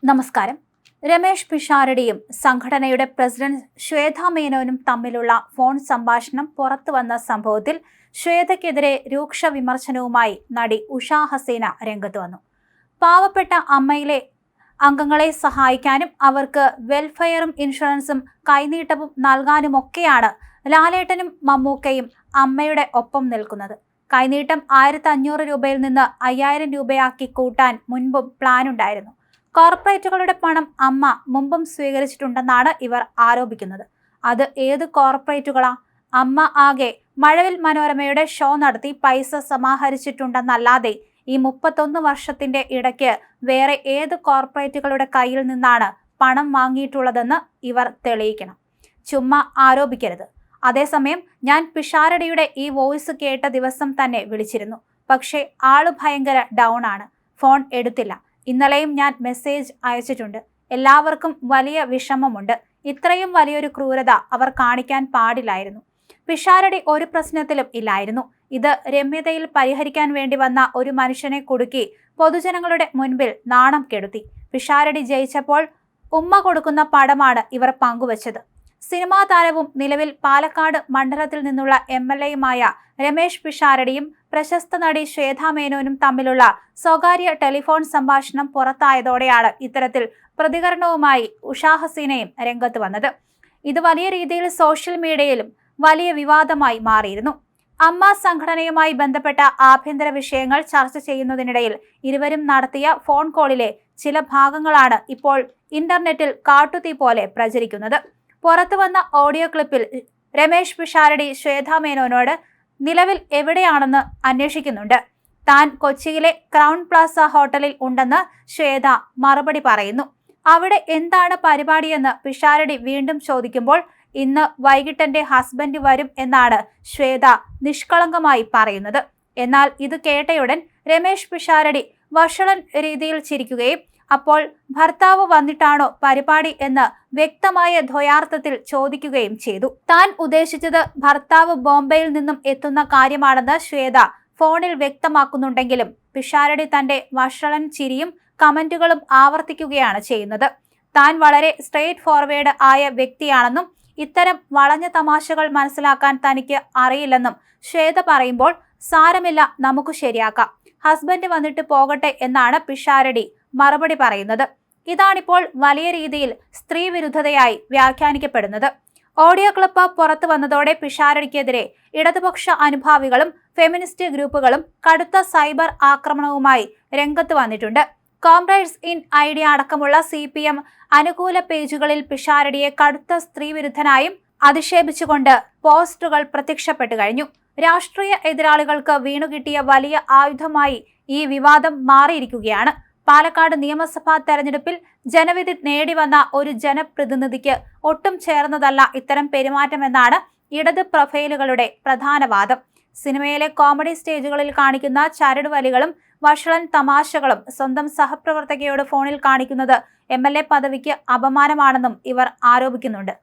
നമസ്കാരം. രമേഷ് പിഷാരടിയും സംഘടനയുടെ പ്രസിഡന്റ് ശ്വേതാ മേനോനും തമ്മിലുള്ള ഫോൺ സംഭാഷണം പുറത്തുവന്ന സംഭവത്തിൽ ശ്വേതയ്ക്കെതിരെ രൂക്ഷ വിമർശനവുമായി നടി ഉഷാ ഹസീന രംഗത്ത് വന്നു. പാവപ്പെട്ട അമ്മയിലെ അംഗങ്ങളെ സഹായിക്കാനും അവർക്ക് വെൽഫെയറും ഇൻഷുറൻസും കൈനീട്ടവും നൽകാനുമൊക്കെയാണ് ലാലേട്ടനും മമ്മൂക്കയും അമ്മയുടെ ഒപ്പം നിൽക്കുന്നത്. കൈനീട്ടം 1500 രൂപയിൽ നിന്ന് 5000 രൂപയാക്കി കൂട്ടാൻ മുൻപും പ്ലാനുണ്ടായിരുന്നു. കോർപ്പറേറ്റുകളുടെ പണം അമ്മ മുമ്പും സ്വീകരിച്ചിട്ടുണ്ടെന്നാണ് ഇവർ ആരോപിക്കുന്നത്. അത് ഏത് കോർപ്പറേറ്റുകളാ? അമ്മ ആകെ മഴവിൽ മനോരമയുടെ ഷോ നടത്തി പൈസ സമാഹരിച്ചിട്ടുണ്ടെന്നല്ലാതെ ഈ 31 വർഷത്തിന്റെ ഇടയ്ക്ക് വേറെ ഏത് കോർപ്പറേറ്റുകളുടെ കയ്യിൽ നിന്നാണ് പണം വാങ്ങിയിട്ടുള്ളതെന്ന് ഇവർ തെളിയിക്കണം. ചുമ്മാ ആരോപിക്കരുത്. അതേസമയം ഞാൻ പിഷാരടിയുടെ ഈ വോയിസ് കേട്ട ദിവസം തന്നെ വിളിച്ചിരുന്നു. പക്ഷേ ആള് ഭയങ്കര ഡൗൺ ആണ്. ഫോൺ എടുത്തില്ല. ഇന്നലെയും ഞാൻ മെസ്സേജ് അയച്ചിട്ടുണ്ട്. എല്ലാവർക്കും വലിയ വിഷമമുണ്ട്. ഇത്രയും വലിയൊരു ക്രൂരത അവർ കാണിക്കാൻ പാടില്ലായിരുന്നു. പിഷാരടി ഒരു പ്രശ്നത്തിലും ഇല്ലായിരുന്നു. ഇത് രമ്യതയിൽ പരിഹരിക്കാൻ വേണ്ടി വന്ന ഒരു മനുഷ്യനെ കുടുക്കി പൊതുജനങ്ങളുടെ മുൻപിൽ നാണം കെടുത്തി. പിഷാരടി ജയിച്ചപ്പോൾ ഉമ്മ കൊടുക്കുന്ന പടമാണ് ഇവർ പങ്കുവച്ചത്. സിനിമാ താരവും നിലവിൽ പാലക്കാട് മണ്ഡലത്തിൽ നിന്നുള്ള MLAയുമായ രമേഷ് പിഷാരടിയും പ്രശസ്ത നടി ശ്വേതാ മേനോനും തമ്മിലുള്ള സ്വകാര്യ ടെലിഫോൺ സംഭാഷണം പുറത്തായതോടെയാണ് ഇത്തരത്തിൽ പ്രതികരണവുമായി ഉഷാ ഹസീനയും രംഗത്ത് വന്നത്. ഇത് വലിയ രീതിയിൽ സോഷ്യൽ മീഡിയയിലും വലിയ വിവാദമായി മാറിയിരുന്നു. അമ്മ സംഘടനയുമായി ബന്ധപ്പെട്ട ആഭ്യന്തര വിഷയങ്ങൾ ചർച്ച ചെയ്യുന്നതിനിടയിൽ ഇരുവരും നടത്തിയ ഫോൺ കോളിലെ ചില ഭാഗങ്ങളാണ് ഇപ്പോൾ ഇന്റർനെറ്റിൽ കാട്ടുതീ പോലെ പ്രചരിക്കുന്നത്. പുറത്തു വന്ന ഓഡിയോ ക്ലിപ്പിൽ രമേഷ് പിഷാരടി ശ്വേതാ മേനോനോട് നിലവിൽ എവിടെയാണെന്ന് അന്വേഷിക്കുന്നുണ്ട്. താൻ കൊച്ചിയിലെ ക്രൗൺ പ്ലാസ ഹോട്ടലിൽ ഉണ്ടെന്ന് ശ്വേത മറുപടി പറയുന്നു. അവിടെ എന്താണ് പരിപാടിയെന്ന് പിഷാരടി വീണ്ടും ചോദിക്കുമ്പോൾ ഇന്ന് വൈകിട്ട് എന്റെ ഹസ്ബൻഡ് വരും എന്നാണ് ശ്വേത നിഷ്കളങ്കമായി പറയുന്നത്. എന്നാൽ ഇത് കേട്ടയുടൻ രമേഷ് പിഷാരടി വഷളൻ രീതിയിൽ ചിരിക്കുകയും അപ്പോൾ ഭർത്താവ് വന്നിട്ടാണോ പരിപാടി എന്ന് വ്യക്തമായ ദ്വയാർത്ഥത്തിൽ ചോദിക്കുകയും ചെയ്തു. താൻ ഉദ്ദേശിച്ചത് ഭർത്താവ് ബോംബെയിൽ നിന്നും എത്തുന്ന കാര്യമാണെന്ന് ശ്വേത ഫോണിൽ വ്യക്തമാക്കുന്നുണ്ടെങ്കിലും പിഷാരടി തന്റെ വഷളൻ ചിരിയും കമന്റുകളും ആവർത്തിക്കുകയാണ് ചെയ്യുന്നത്. താൻ വളരെ സ്ട്രെയിറ്റ് ഫോർവേഡ് ആയ വ്യക്തിയാണെന്നും ഇത്തരം വളഞ്ഞ തമാശകൾ മനസ്സിലാക്കാൻ തനിക്ക് അറിയില്ലെന്നും ശ്വേത പറയുമ്പോൾ സാരമില്ല, നമുക്ക് ശരിയാക്കാം, ഹസ്ബൻഡ് വന്നിട്ട് പോകട്ടെ എന്നാണ് പിഷാരടി മറുപടി പറയുന്നത്. ഇതാണിപ്പോൾ വലിയ രീതിയിൽ സ്ത്രീ വിരുദ്ധതയായി വ്യാഖ്യാനിക്കപ്പെടുന്നത്. ഓഡിയോ ക്ലിപ്പ് പുറത്തു വന്നതോടെ പിഷാരടിക്കെതിരെ ഇടതുപക്ഷ അനുഭാവികളും ഫെമിനിസ്റ്റ് ഗ്രൂപ്പുകളും കടുത്ത സൈബർ ആക്രമണവുമായി രംഗത്ത് വന്നിട്ടുണ്ട്. കോംറേഡ്സ് ഇൻ ഐഡിയ അടക്കമുള്ള CPM അനുകൂല പേജുകളിൽ പിഷാരടിയെ കടുത്ത സ്ത്രീവിരുദ്ധനായും അധിക്ഷേപിച്ചുകൊണ്ട് പോസ്റ്റുകൾ പ്രത്യക്ഷപ്പെട്ടു കഴിഞ്ഞു. രാഷ്ട്രീയ എതിരാളികൾക്ക് വീണുകിട്ടിയ വലിയ ആയുധമായി ഈ വിവാദം മാറിയിരിക്കുകയാണ്. പാലക്കാട് നിയമസഭാ തെരഞ്ഞെടുപ്പിൽ ജനവിധി നേടിവന്ന ഒരു ജനപ്രതിനിധിക്ക് ഒട്ടും ചേർന്നതല്ല ഇത്തരം പെരുമാറ്റമെന്നാണ് ഇടത് പ്രൊഫൈലുകളുടെ പ്രധാന വാദം. സിനിമയിലെ കോമഡി സ്റ്റേജുകളിൽ കാണിക്കുന്ന ചരടുവലികളും വഷളൻ തമാശകളും സ്വന്തം സഹപ്രവർത്തകയോട് ഫോണിൽ കാണിക്കുന്നത് MLA പദവിക്ക് അപമാനമാണെന്നും ഇവർ ആരോപിക്കുന്നുണ്ട്.